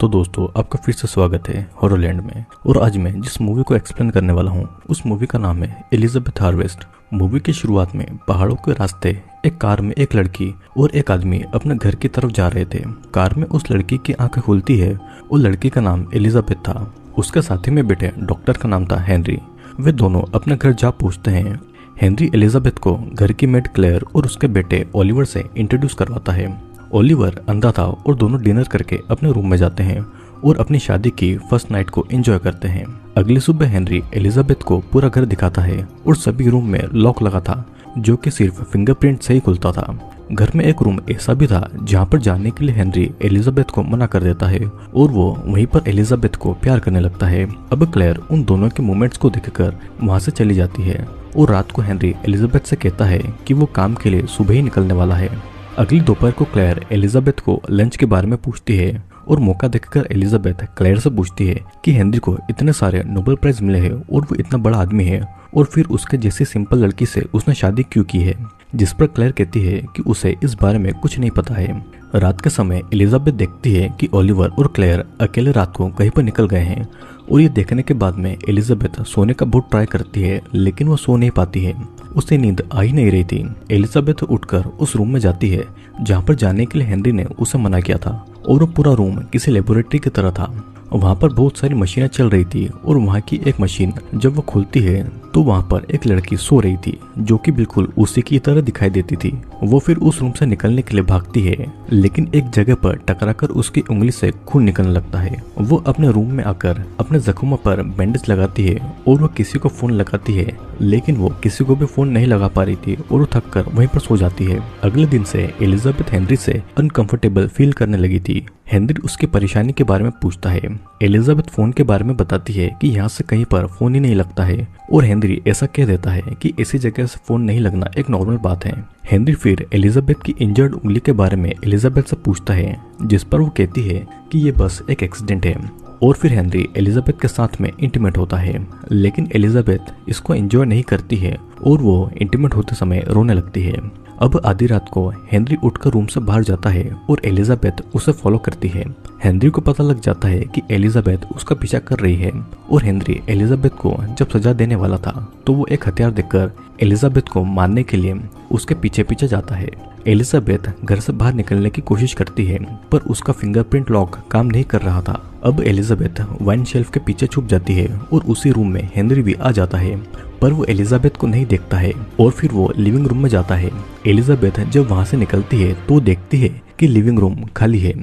तो दोस्तों आपका फिर से स्वागत है हॉररलैंड में। और आज मैं जिस मूवी को एक्सप्लेन करने वाला हूँ उस मूवी का नाम है एलिजाबेथ हार्वेस्ट। मूवी की शुरुआत में पहाड़ों के रास्ते एक कार में एक लड़की और एक आदमी अपने घर की तरफ जा रहे थे। कार में उस लड़की की आंखें खुलती है और लड़की का नाम एलिजाबेथ था। उसके साथी में बैठे डॉक्टर का नाम था हेनरी। वे दोनों अपने घर जा पहुंचते हैं। हेनरी एलिजाबेथ को घर की मेड क्लेयर और उसके बेटे ओलिवर से इंट्रोड्यूस करवाता है। ओलिवर अंधा था और दोनों डिनर करके अपने रूम में जाते हैं और अपनी शादी की फर्स्ट नाइट को एंजॉय करते हैं। अगली सुबह हेनरी एलिजाबेथ को पूरा घर दिखाता है और सभी रूम में लॉक लगा था जो कि सिर्फ फिंगरप्रिंट से ही खुलता था। घर में एक रूम ऐसा भी था जहाँ पर जाने के लिए हेनरी एलिजाबेथ को मना कर देता है और वो वहीं पर एलिजाबेथ को प्यार करने लगता है। अब क्लेयर उन दोनों के मूवमेंट्स को देखकर वहाँ से चली जाती है और रात को हेनरी एलिजाबेथ से कहता है कि वो काम के लिए सुबह ही निकलने वाला है। अगली दोपहर को क्लेयर एलिजाबेथ को लंच के बारे में पूछती है और मौका देखकर एलिजाबेथ क्लेयर से पूछती है कि हेनरी को इतने सारे नोबेल प्राइज मिले हैं और वो इतना बड़ा आदमी है और फिर उसके जैसी सिंपल लड़की से उसने शादी क्यों की है, जिस पर क्लेयर कहती है कि उसे इस बारे में कुछ नहीं पता है। रात के समय एलिजाबेथ देखती है कि ओलिवर और क्लेयर अकेले रात को कहीं पर निकल गए हैं और ये देखने के बाद में एलिजाबेथ सोने का बहुत ट्राई करती है लेकिन वो सो नहीं पाती है। उसे नींद आ ही नहीं रही थी। एलिजाबेथ उठकर उस रूम में जाती है जहाँ पर जाने के लिए हेनरी ने उसे मना किया था और वो पूरा रूम किसी लेबोरेटरी की तरह था। वहाँ पर बहुत सारी मशीनें चल रही थी और वहाँ की एक मशीन जब वो खुलती है तो वहाँ पर एक लड़की सो रही थी जो कि बिल्कुल उसी की तरह दिखाई देती थी। वो फिर उस रूम से निकलने के लिए भागती है लेकिन एक जगह पर टकराकर उसकी उंगली से खून निकलने लगता है। वो अपने रूम में आकर अपने जख्मों पर बैंडेज लगाती है और वो किसी को फोन लगाती है लेकिन वो किसी को भी फोन नहीं लगा पा रही थी और वो थक कर वहीं पर सो जाती है। अगले दिन से एलिजाबेथ हेनरी से अनकंफर्टेबल फील करने लगी थी। हेनरी उसकी परेशानी के बारे में पूछता है। एलिजाबेथ फोन के बारे में बताती है कि यहाँ से कहीं पर फोन ही नहीं लगता है और हेनरी ऐसा कह देता है कि ऐसी जगह से फोन नहीं लगना एक नॉर्मल बात है। हेनरी फिर एलिजाबेथ की इंजर्ड उंगली के बारे में एलिजाबेथ से पूछता है जिस पर वो कहती है कि ये बस एक एक्सीडेंट है और फिर हेनरी एलिजाबेथ के साथ में इंटीमेट होता है लेकिन एलिजाबेथ इसको एंजॉय नहीं करती है और वो इंटीमेट होते समय रोने लगती है। अब आधी रात को हेनरी उठकर रूम से बाहर जाता है और एलिजाबेथ उसे फॉलो करती है। हेनरी को पता लग जाता है कि एलिजाबेथ उसका पीछा कर रही है और हेनरी एलिजाबेथ को जब सजा देने वाला था तो वो एक हथियार देकर एलिजाबेथ को मारने के लिए उसके पीछे पीछे जाता है। एलिजाबेथ घर से बाहर निकलने की कोशिश करती है पर उसका फिंगरप्रिंट लॉक काम नहीं कर रहा था। अब एलिजाबेथ वाइन शेल्फ के पीछे छुप जाती है और उसी रूम में हेनरी भी आ जाता है पर वो एलिजाबेथ को नहीं देखता है और फिर वो लिविंग रूम में जाता है। एलिजाबेथ जब वहां से निकलती है तो देखती है कि लिविंग रूम खाली है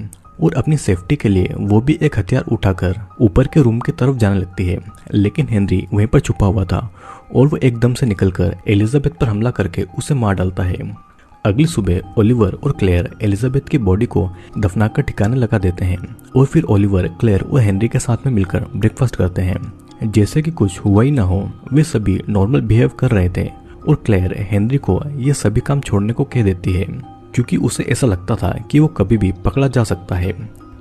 और अपनी सेफ्टी के लिए वो भी एक हथियार उठाकर ऊपर के रूम की तरफ जाने लगती है लेकिन हेनरी वहीं पर छुपा हुआ था और वो एकदम से निकलकर एलिजाबेथ पर हमला करके उसे मार डालता है। अगली सुबह ओलिवर और क्लेयर एलिजाबेथ की बॉडी को दफनाकर ठिकाने लगा देते हैं और फिर ओलिवर, क्लेयर और हेनरी के साथ में मिलकर ब्रेकफास्ट करते हैं जैसे कि कुछ हुआ ही ना हो। वे सभी नॉर्मल बिहेव कर रहे थे और क्लेयर हेनरी को ये सभी काम छोड़ने को कह देती है क्योंकि उसे ऐसा लगता था कि वो कभी भी पकड़ा जा सकता है।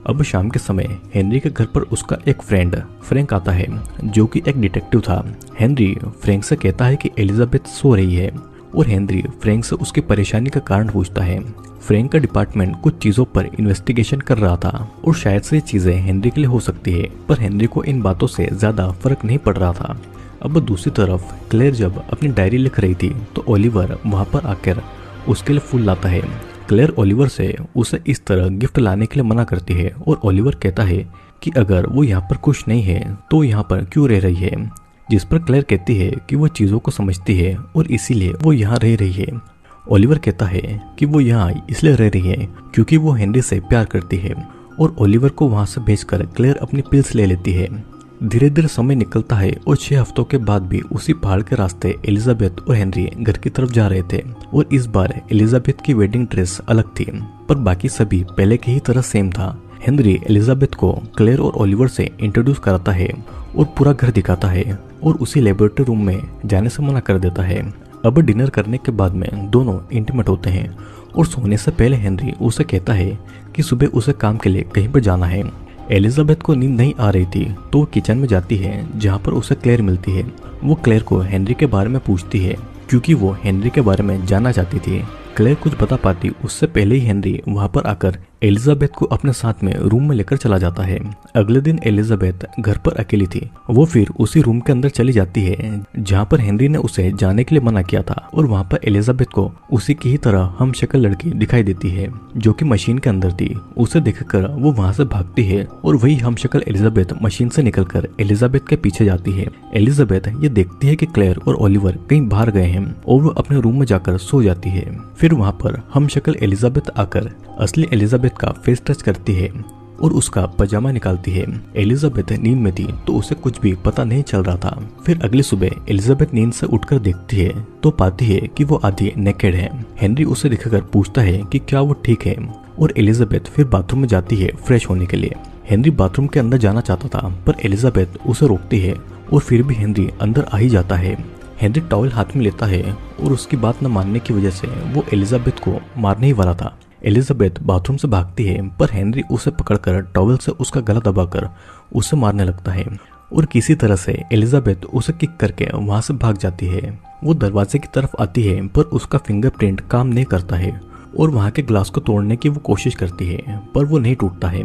अब शाम के समय हेनरी के घर पर उसका एक फ्रेंड फ्रैंक आता है जो कि एक डिटेक्टिव था। हेनरी फ्रैंक से कहता है कि एलिजाबेथ सो रही है और हेनरी फ्रैंक से उसकी परेशानी का कारण पूछता है। फ्रैंक का डिपार्टमेंट कुछ चीजों पर इन्वेस्टिगेशन कर रहा था और शायद से ये चीजें हेनरी के लिए हो सकती है पर हेनरी को इन बातों से ज्यादा फर्क नहीं पड़ रहा था। अब दूसरी तरफ क्लेयर जब अपनी डायरी लिख रही थी तो ओलिवर वहां पर आकर उसके लिए फूल लाता है। क्लेयर ओलिवर से उसे इस तरह गिफ्ट लाने के लिए मना करती है और ओलिवर कहता है कि अगर वो यहाँ पर खुश नहीं है तो यहाँ पर क्यों रह रही है, जिस पर क्लेयर कहती है कि वो चीज़ों को समझती है और इसीलिए वो यहाँ रह रही है। ओलिवर कहता है कि वो यहाँ इसलिए रह रही है क्योंकि वो हेनरी से प्यार करती है और ओलिवर को वहाँ से भेजकर क्लेयर अपनी पिल्स ले लेती है। धीरे धीरे समय निकलता है और 6 हफ्तों के बाद भी उसी पहाड़ के रास्ते एलिजाबेथ और हेनरी घर की तरफ जा रहे थे और इस बार एलिजाबेथ की वेडिंग ड्रेस अलग थी पर बाकी सभी पहले की ही तरह सेम था। हेनरी एलिजाबेथ को क्लेयर और ओलिवर से इंट्रोड्यूस कराता है और पूरा घर दिखाता है और उसी लेबोरेटरी रूम में जाने से मना कर देता है। अब डिनर करने के बाद में दोनों इंटीमेट होते हैं और सोने से पहले हेनरी उसे कहता है कि सुबह उसे काम के लिए कहीं पर जाना है। एलिजाबेथ को नींद नहीं आ रही थी तो वो किचन में जाती है जहाँ पर उसे क्लेयर मिलती है। वो क्लेयर को हेनरी के बारे में पूछती है क्योंकि वो हेनरी के बारे में जानना चाहती थी। क्लेयर कुछ बता पाती उससे पहले ही हेनरी वहाँ पर आकर एलिजाबेथ को अपने साथ में रूम में लेकर चला जाता है। अगले दिन एलिजाबेथ घर पर अकेली थी। वो फिर उसी रूम के अंदर चली जाती है जहाँ पर हेनरी ने उसे जाने के लिए मना किया था, और वहाँ पर एलिजाबेथ को उसी की ही तरह हम शक्ल लड़की दिखाई देती है जो कि मशीन के अंदर थी। उसे देखकर वो वहाँ से भागती है और वही हम शक्ल एलिजाबेथ मशीन से निकलकर एलिजाबेथ के पीछे जाती है। एलिजाबेथ ये देखती है कि क्लेयर और ओलिवर कहीं बाहर गए हैं और वो अपने रूम में जाकर सो जाती है। फिर वहाँ पर हम शक्ल एलिजाबेथ आकर असली एलिजाबेथ का फेस टच करती है और उसका पजामा निकालती है। एलिजाबेथ नींद में थी तो उसे कुछ भी पता नहीं चल रहा था। फिर अगली सुबह एलिजाबेथ नींद से उठकर देखती है तो पाती है कि वो आधी नेकेड है। हेनरी उसे देखकर पूछता है कि क्या वो ठीक है, और एलिजाबेथ फिर बाथरूम में जाती है फ्रेश होने के लिए। हेनरी बाथरूम के अंदर जाना चाहता था पर एलिजाबेथ उसे रोकती है और फिर भी हेनरी अंदर आ ही जाता है। हेनरी टॉवल हाथ में लेता है और उसकी बात न मानने की वजह से वो एलिजाबेथ को मारने ही वाला था। एलिजाबेथ बाथरूम से भागती है पर हेनरी उसे पकड़कर टॉवल से उसका गला दबाकर उसे मारने लगता है और किसी तरह से एलिजाबेथ उसे किक करके वहां से भाग जाती है। वो दरवाजे की तरफ आती है पर उसका फिंगरप्रिंट काम नहीं करता है और वहां के ग्लास को तोड़ने की वो कोशिश करती है पर वो नहीं टूटता है।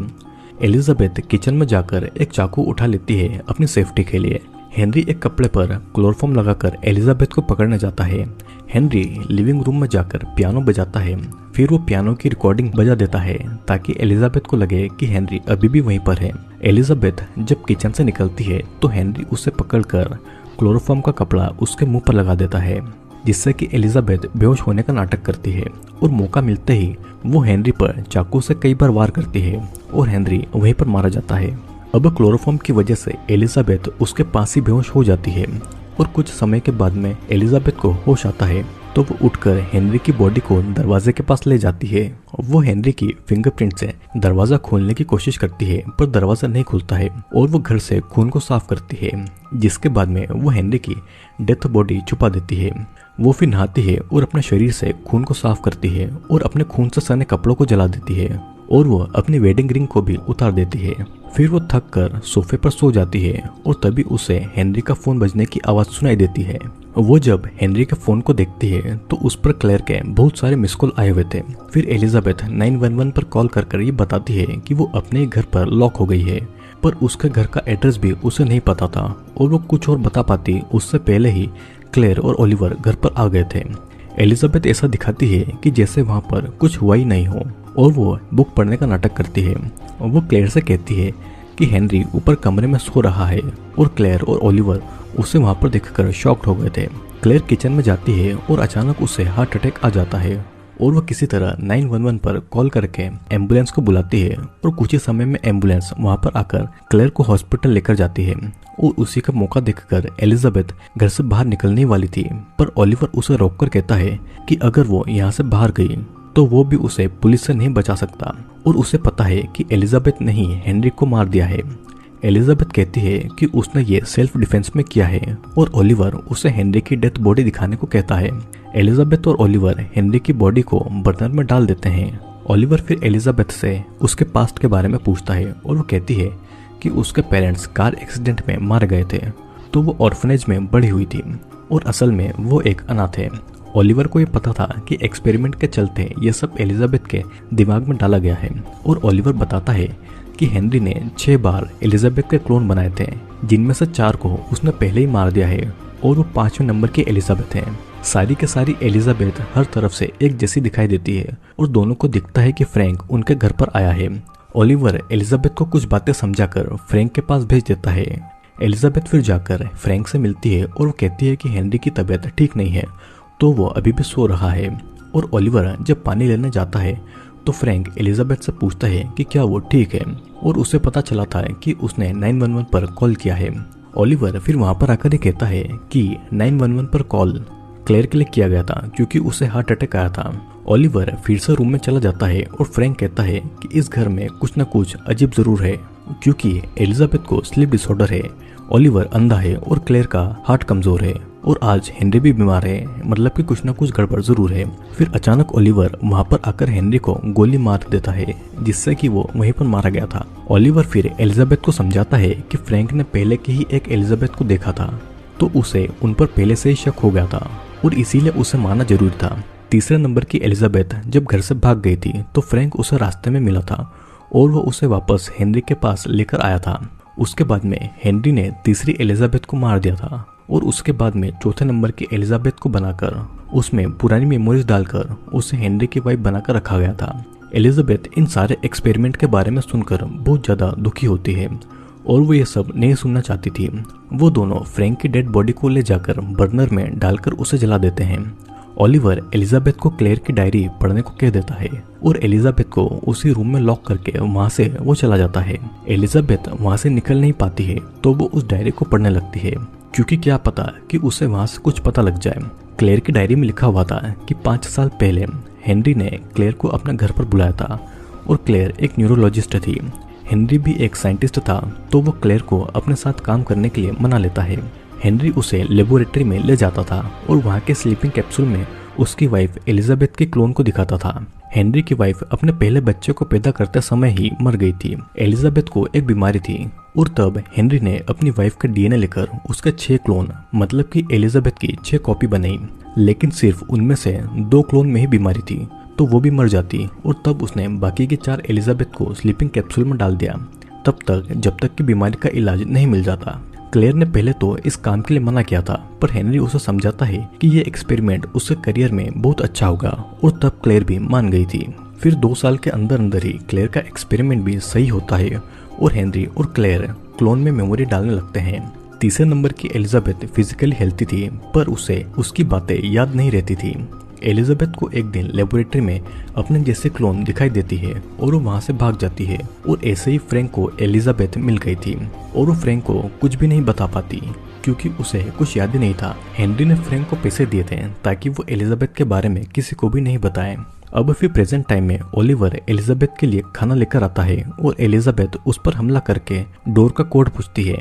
एलिजाबेथ किचन में जाकर एक चाकू उठा लेती है अपनी सेफ्टी के लिए। हेनरी एक कपड़े पर क्लोरोफॉर्म लगाकर एलिजाबेथ को पकड़ने जाता है। हेनरी लिविंग रूम में जाकर पियानो बजाता है। फिर वो पियानो की रिकॉर्डिंग बजा देता है ताकि एलिजाबेथ को लगे कि हेनरी अभी भी वहीं पर है। एलिजाबेथ जब किचन से निकलती है तो हेनरी उसे पकड़कर क्लोरोफॉर्म का कपड़ा उसके मुंह पर लगा देता है, जिससे कि एलिजाबेथ बेहोश होने का नाटक करती है और मौका मिलते ही वो हेनरी पर चाकू से कई बार वार करती है और हेनरी वहीं पर मारा जाता है। अब क्लोरोफॉर्म की वजह से एलिजाबेथ उसके पास ही बेहोश हो जाती है और कुछ समय के बाद में एलिजाबेथ को होश आता है तो वो उठकर हेनरी की बॉडी को दरवाजे के पास ले जाती है। वो हेनरी की फिंगरप्रिंट से दरवाजा खोलने की कोशिश करती है पर दरवाजा नहीं खुलता है और वो घर से खून को साफ करती है, जिसके बाद में वो हेनरी की डेथ बॉडी छुपा देती है। वो फिर नहाती है और अपने शरीर से खून को साफ करती है और अपने खून से सने कपड़ों को जला देती है और वो अपनी वेडिंग रिंग को भी उतार देती है। फिर वो थक कर सोफे पर सो जाती है और तभी उसे हेनरी का फोन बजने की आवाज सुनाई देती है। वो जब हेनरी के फोन को देखती है तो उस पर क्लेयर के बहुत सारे मिस कॉल आए हुए थे। फिर एलिजाबेथ 911 पर कॉल कर ये बताती है कि वो अपने घर पर लॉक हो गई है, पर उसके घर का एड्रेस भी उसे नहीं पता था और वो कुछ और बता पाती उससे पहले ही क्लेयर और ओलिवर घर पर आ गए थे। एलिजाबेथ ऐसा दिखाती है कि जैसे वहाँ पर कुछ हुआ ही नहीं हो और वो बुक पढ़ने का नाटक करती है। वो क्लेयर से कहती है कि हेनरी ऊपर कमरे में सो रहा है और क्लेयर और ओलिवर उसे वहाँ पर देखकर शॉक्ड हो गए थे। क्लेयर किचन में जाती है और अचानक उसे हार्ट अटैक आ जाता है और वह किसी तरह 911 पर कॉल करके एम्बुलेंस को बुलाती है और कुछ ही समय में एम्बुलेंस वहाँ पर आकर क्लेयर को हॉस्पिटल लेकर जाती है। और उसी का मौका देखकर एलिजाबेथ घर से बाहर निकलने वाली थी पर ओलिवर उसे रोककर कहता है कि अगर वो यहाँ से बाहर गई तो वो भी उसे पुलिस से नहीं बचा सकता और उसे पता है कि एलिजाबेथ ने ही हेनरी को मार दिया है। एलिजाबेथ कहती है कि उसने ये सेल्फ डिफेंस में किया है और ओलिवर उसे हेनरी की डेथ बॉडी दिखाने को कहता है। एलिजाबेथ और ओलिवर हेनरी की बॉडी को बर्नर में डाल देते हैं। ओलिवर फिर एलिजाबेथ से उसके पास्ट के बारे में पूछता है और वो कहती है कि उसके पेरेंट्स कार एक्सीडेंट में मार गए थे तो वो ऑर्फनेज में बड़ी हुई थी और असल में वो एक अनाथ है। ओलिवर को ये पता था कि एक्सपेरिमेंट के चलते ये सब एलिजाबेथ के दिमाग में डाला गया है और ओलिवर बताता है कि हेनरी ने 6 बार एलिजाबेथ के क्लोन बनाए थे, जिनमें से 4 को उसने पहले ही मार दिया है और वो 5वें नंबर की एलिजाबेथ है। सारी के सारी एलिजाबेथ हर तरफ से एक जैसी दिखाई देती है और दोनों को दिखता है कि फ्रैंक उनके घर पर आया है। ओलिवर एलिजाबेथ को कुछ बातें समझाकर फ्रैंक के पास भेज देता है। एलिजाबेथ फिर जाकर फ्रैंक से मिलती है और वो कहती है कि हेनरी की तबीयत ठीक नहीं है तो वो अभी भी सो रहा है। और ओलिवर जब पानी लेने जाता है तो फ्रैंक एलिजाबेथ से पूछता है कि क्या वो ठीक है और उसे पता चला था कि उसने 911 पर कॉल किया है। ओलिवर फिर वहां पर आकर कहता है कि 911 पर कॉल क्लेयर के लिए किया गया था क्योंकि उसे हार्ट अटैक आया था। ओलिवर फिर से रूम में चला जाता है और फ्रैंक कहता है कि इस घर में कुछ न कुछ अजीब जरूर है क्योंकि एलिजाबेथ को स्लीप डिसऑर्डर है, ओलिवर अंधा है और क्लेयर का हार्ट कमजोर है और आज हेनरी भी बीमार है, मतलब कि कुछ न कुछ गड़बड़ जरूर है। फिर अचानक ओलिवर वहां पर आकर हेनरी को गोली मार देता है जिससे कि वो वहीं पर मारा गया था। ओलिवर फिर एलिजाबेथ को समझाता है कि फ्रैंक ने पहले की ही एक एलिजाबेथ को देखा था तो उसे उन पर पहले से ही शक हो गया था और इसीलिए उसे मारना जरूरी था। तीसरे नंबर की एलिजाबेथ जब घर से भाग गई थी तो फ्रैंक उसे रास्ते में मिला था और वो उसे वापस हेनरी के पास लेकर आया था। उसके बाद में हेनरी ने तीसरी एलिजाबेथ को मार दिया था और उसके बाद में चौथे नंबर की एलिजाबेथ को बनाकर उसमें पुरानी मेमोरीज डालकर उसे हेनरी की वाइफ बनाकर रखा गया था। एलिजाबेथ इन सारे एक्सपेरिमेंट के बारे में सुनकर बहुत ज़्यादा दुखी होती है और वो ये सब नहीं सुनना चाहती थी। वो दोनों फ्रैंक की डेड बॉडी को ले जाकर बर्नर में डालकर उसे जला देते हैं। ओलिवर एलिजाबेथ को क्लेयर की डायरी पढ़ने को कह देता है और एलिजाबेथ को उसी रूम में लॉक करके वहां से वो चला जाता है। एलिजाबेथ वहां से निकल नहीं पाती है तो वो उस डायरी को पढ़ने लगती है, क्योंकि क्या पता कि उसे वहां से कुछ पता लग जाए। क्लेयर की डायरी में लिखा हुआ था कि 5 साल पहले हेनरी ने क्लेयर को अपने घर पर बुलाया था और क्लेयर एक न्यूरोलॉजिस्ट थी। हेनरी भी एक साइंटिस्ट था, तो वो क्लेयर को अपने साथ काम करने के लिए मना लेता है। हेनरी उसे लेबोरेटरी में ले जाता था और वहाँ के स्लीपिंग कैप्सूल में उसकी वाइफ एलिजाबेथ के क्लोन को दिखाता था। हेनरी की वाइफ अपने पहले बच्चे को पैदा करते समय ही मर गई थी। एलिजाबेथ को एक बीमारी थी और तब हेनरी ने अपनी वाइफ का डीएनए लेकर उसके 6 क्लोन मतलब कि एलिजाबेथ की 6 कॉपी बनाई, लेकिन सिर्फ उनमें से 2 क्लोन में ही बीमारी थी तो वो भी मर जाती और तब उसने बाकी की 4 एलिजाबेथ को स्लीपिंग कैप्सूल में डाल दिया, तब तक जब तक कि बीमारी का इलाज नहीं मिल जाता। क्लेयर ने पहले तो इस काम के लिए मना किया था, पर हेनरी उसे समझाता है कि ये एक्सपेरिमेंट उसके करियर में बहुत अच्छा होगा और तब क्लेयर भी मान गई थी। फिर 2 साल के अंदर अंदर ही क्लेयर का एक्सपेरिमेंट भी सही होता है और हेनरी और क्लेयर क्लोन में मेमोरी डालने लगते हैं। तीसरे नंबर की एलिजाबेथ फिजिकली हेल्थी थी, पर उसे उसकी बातें याद नहीं रहती थी। एलिजाबेथ को एक दिन लेबोरेटरी में अपने जैसे क्लोन दिखाई देती है और वो वहां से भाग जाती है और ऐसे ही फ्रैंक को एलिजाबेथ मिल गई थी और वो फ्रैंक को कुछ भी नहीं बता पाती क्योंकि उसे कुछ याद ही नहीं था। हेनरी ने फ्रैंक को पैसे दिए थे ताकि वो एलिजाबेथ के बारे में किसी को भी नहीं बताए। अब फिर प्रेजेंट टाइम में ओलिवर एलिजाबेथ के लिए खाना लेकर आता है और एलिजाबेथ उस पर हमला करके डोर का कोड पूछती है।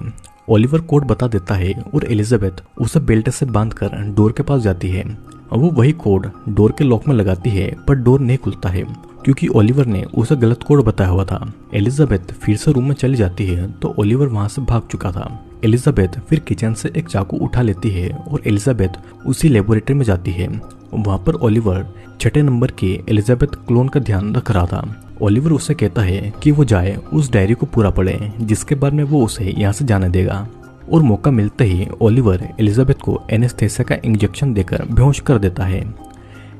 ओलिवर कोड बता देता है और एलिजाबेथ उसे बेल्ट से बांधकर डोर के पास जाती है। वो वही कोड डोर के लॉक में लगाती है, पर डोर नहीं खुलता है क्योंकि ओलिवर ने उसे गलत कोड बताया हुआ था। एलिजाबेथ फिर से रूम में चली जाती है तो ओलिवर वहां से भाग चुका था। एलिजाबेथ फिर किचन से एक चाकू उठा लेती है और एलिजाबेथ उसी लेबोरेटरी में जाती है। वहां पर ओलिवर 6 नंबर की एलिजाबेथ क्लोन का ध्यान रख रहा था। ओलिवर उसे कहता है कि वो जाए उस डायरी को पूरा पढ़े, जिसके बाद में वो उसे यहाँ से जाने देगा। और मौका मिलते ही ओलिवर एलिजाबेथ को एनेस्थेसिया का इंजेक्शन देकर बेहोश कर देता है।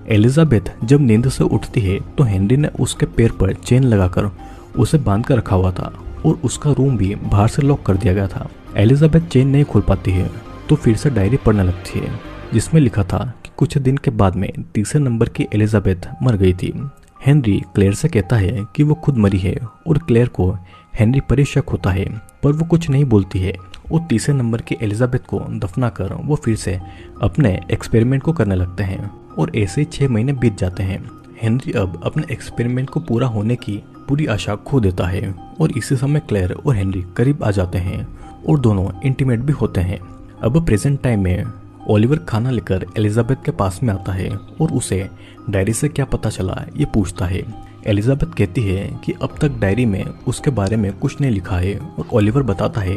एलिजाबेथ जब नींद से उठती है तो हेनरी ने उसके पैर पर चेन लगाकर उसे बांध कर रखा हुआ था और उसका रूम भी बाहर से लॉक कर दिया गया था। एलिजाबेथ चेन नहीं खोल पाती है तो फिर से डायरी पढ़ने लगती है, जिसमें लिखा था कि कुछ दिन के बाद में तीसरे नंबर की एलिजाबेथ मर गई थी। हेनरी क्लेयर से कहता है कि वो खुद मरी है और क्लेयर को हेनरी पर शक होता है, पर वो कुछ नहीं बोलती है और तीसरे नंबर की एलिजाबेथ को दफनाकर वो फिर से अपने एक्सपेरिमेंट को करने लगते हैं और ऐसे ही 6 महीने बीत जाते हैं। हेनरी अब अपने एक्सपेरिमेंट को पूरा होने की पूरी आशा खो देता है और इसी समय क्लेयर और हेनरी करीब आ जाते हैं और दोनों इंटीमेट भी होते हैं। अब प्रेजेंट टाइम में ओलिवर खाना लेकर एलिजाबेथ के पास में आता है और उसे डायरी से क्या पता चला ये पूछता है। एलिजाबेथ कहती है कि अब तक डायरी में उसके बारे में कुछ नहीं लिखा है और ओलिवर बताता है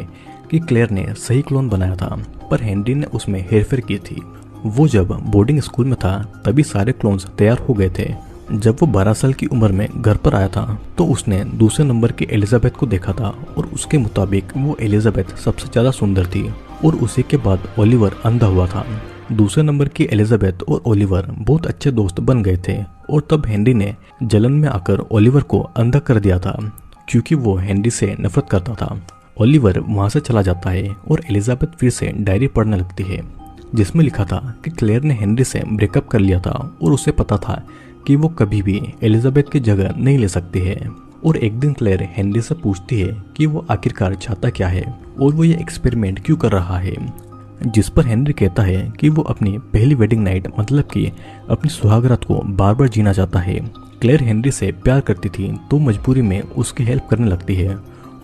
कि क्लेयर ने सही क्लोन बनाया था, पर हेनरी ने उसमें हेरफेर की थी। वो जब बोर्डिंग स्कूल में था तभी सारे क्लोन्स तैयार हो गए थे। जब वो 12 साल की उम्र में घर पर आया था तो उसने दूसरे नंबर की एलिजाबेथ को देखा था और उसके मुताबिक वो एलिजाबेथ सबसे ज़्यादा सुंदर थी और उसी के बाद ओलिवर अंधा हुआ था। दूसरे नंबर की एलिजाबेथ और ओलिवर बहुत अच्छे दोस्त बन गए थे और तब हेनरी ने जलन में आकर ओलिवर को अंधा कर दिया था क्योंकि वो हेनरी से नफरत करता था। ओलिवर वहां से चला जाता है और एलिजाबेथ फिर से डायरी पढ़ने लगती है, जिसमें लिखा था कि क्लेयर ने हेनरी से ब्रेकअप कर लिया था और उसे पता था कि वो कभी भी एलिजाबेथ की जगह नहीं ले सकती है। और एक दिन क्लेयर हेनरी से पूछती है कि वो आखिरकार चाहता क्या है और वो ये एक्सपेरिमेंट क्यों कर रहा है, जिस पर हेनरी कहता है कि वो अपनी पहली वेडिंग नाइट मतलब कि अपनी सुहागरात को बार बार जीना चाहता है। क्लेयर हेनरी से प्यार करती थी तो मजबूरी में उसकी हेल्प करने लगती है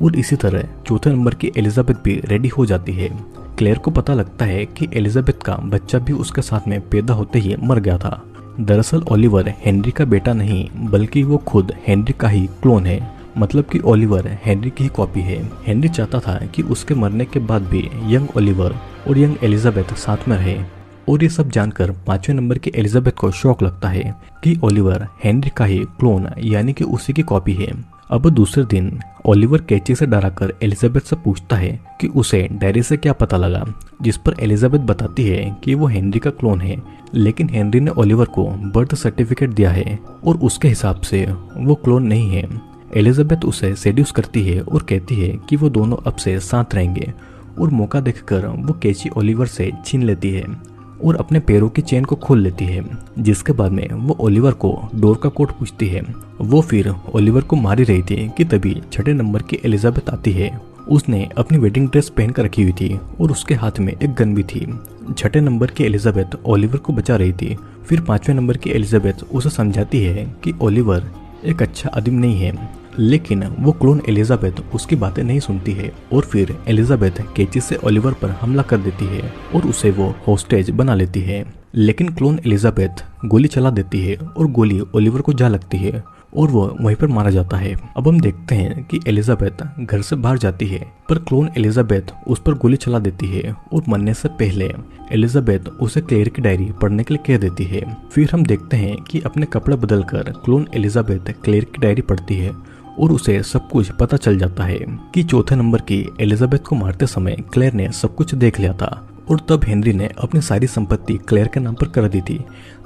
और इसी तरह चौथे नंबर की एलिजाबेथ भी रेडी हो जाती है। क्लेयर को पता लगता है कि एलिजाबेथ का बच्चा भी उसके साथ में पैदा होते ही मर गया था। दरअसल ओलिवर हेनरी का बेटा नहीं बल्कि वो खुद हेनरी का ही क्लोन है, मतलब कि ओलिवर हेनरी की ही कॉपी है। हेनरी चाहता था कि उसके मरने के बाद भी यंग ओलिवर और यंग एलिजाबेथ साथ में रहे, और ये सब जानकर 5वें नंबर की एलिजाबेथ को शौक लगता है कि ओलिवर हेनरी का ही क्लोन यानी कि उसी की कॉपी है। अब दूसरे दिन ओलिवर कैची से डराकर एलिजाबेथ से पूछता है कि उसे डायरी से क्या पता लगा, जिस पर एलिजाबेथ बताती है कि वो हेनरी का क्लोन है, लेकिन हेनरी ने ओलिवर को बर्थ सर्टिफिकेट दिया है और उसके हिसाब से वो क्लोन नहीं है। एलिजाबेथ उसे सेड्यूस करती है और कहती है कि वो दोनों अब से साथ रहेंगे और मौका देखकर वो कैची ओलिवर से छीन लेती है और अपने पैरों की चेन को खोल लेती है, जिसके बाद में वो ओलिवर को डोर का कोड पूछती है। वो फिर ओलिवर को मार ही रही थी कि तभी 6 नंबर की एलिजाबेथ आती है। उसने अपनी वेडिंग ड्रेस पहन कर रखी हुई थी और उसके हाथ में एक गन भी थी। 6 नंबर की एलिजाबेथ ओलिवर को बचा रही थी। फिर 5वें नंबर की एलिजाबेथ उसे समझाती है कि ओलिवर एक अच्छा आदमी नहीं है, लेकिन वो क्लोन एलिजाबेथ उसकी बातें नहीं सुनती है और फिर एलिजाबेथ कैची से ओलिवर पर हमला कर देती है और उसे वो होस्टेज बना लेती है। लेकिन क्लोन एलिजाबेथ गोली चला देती है और गोली ओलिवर को जा लगती है और वो वहीं पर मारा जाता है। अब हम देखते हैं कि एलिजाबेथ घर से बाहर जाती है, पर क्लोन एलिजाबेथ उस पर गोली चला देती है और मरने से पहले एलिजाबेथ उसे क्लेयर की डायरी पढ़ने के लिए कह देती है। फिर हम देखते हैं कि अपने कपड़े बदलकर क्लोन एलिजाबेथ क्लेयर की डायरी पढ़ती है और उसे सब कुछ पता चल जाता है कि 4 नंबर की एलिजाबेथ को मारते समय क्लेयर ने सब कुछ देख लिया था और तब हेनरी ने अपनी सारी संपत्ति क्लेयर के नाम पर कर दी थी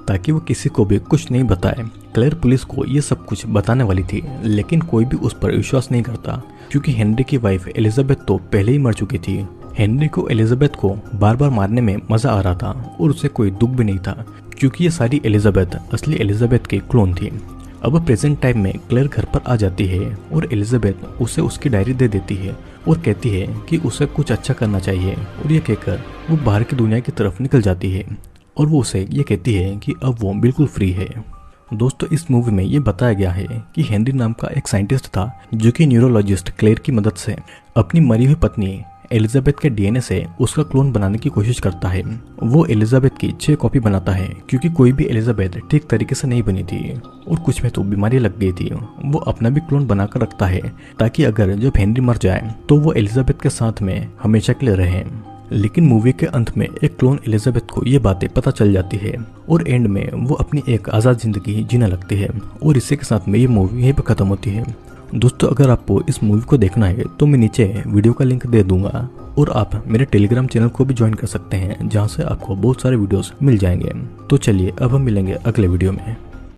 ताकि वो किसी को भी कुछ नहीं बताए। क्लेयर पुलिस को ये सब कुछ बताने वाली थी, लेकिन कोई भी उस पर विश्वास नहीं करता क्योंकि हेनरी की वाइफ एलिजाबेथ तो पहले ही मर चुकी थी। हेनरी को एलिजाबेथ को बार बार मारने में मजा आ रहा था और उसे कोई दुख भी नहीं था क्योंकि ये सारी एलिजाबेथ असली एलिजाबेथ की क्लोन थी। अब प्रेजेंट टाइम में क्लेयर घर पर आ जाती है और एलिजाबेथ उसे उसकी डायरी दे देती है और कहती है कि उसे कुछ अच्छा करना चाहिए और ये कहकर वो बाहर की दुनिया की तरफ निकल जाती है और वो उसे ये कहती है कि अब वो बिल्कुल फ्री है। दोस्तों, इस मूवी में ये बताया गया है कि हेनरी नाम का एक साइंटिस्ट था जो कि न्यूरोलॉजिस्ट क्लेयर की मदद से अपनी मरी हुई पत्नी एलिजाबेथ के डीएनए से उसका क्लोन बनाने की कोशिश करता है। वो एलिजाबेथ की 6 कॉपी बनाता है क्योंकि कोई भी एलिजाबेथ ठीक तरीके से नहीं बनी थी और कुछ में तो बीमारी लग गई थी। वो अपना भी क्लोन बनाकर रखता है ताकि अगर जब हेनरी मर जाए तो वो एलिजाबेथ के साथ में हमेशा के लिए रहे। लेकिन मूवी के अंत में एक क्लोन एलिजाबेथ को ये बातें पता चल जाती है और एंड में वो अपनी एक आज़ाद जिंदगी जीने लगती है और इसी के साथ में ये मूवी यहीं पर खत्म होती है। दोस्तों, अगर आपको इस मूवी को देखना है तो मैं नीचे वीडियो का लिंक दे दूंगा और आप मेरे टेलीग्राम चैनल को भी ज्वाइन कर सकते हैं जहां से आपको बहुत सारे वीडियोस मिल जाएंगे। तो चलिए अब हम मिलेंगे अगले वीडियो में।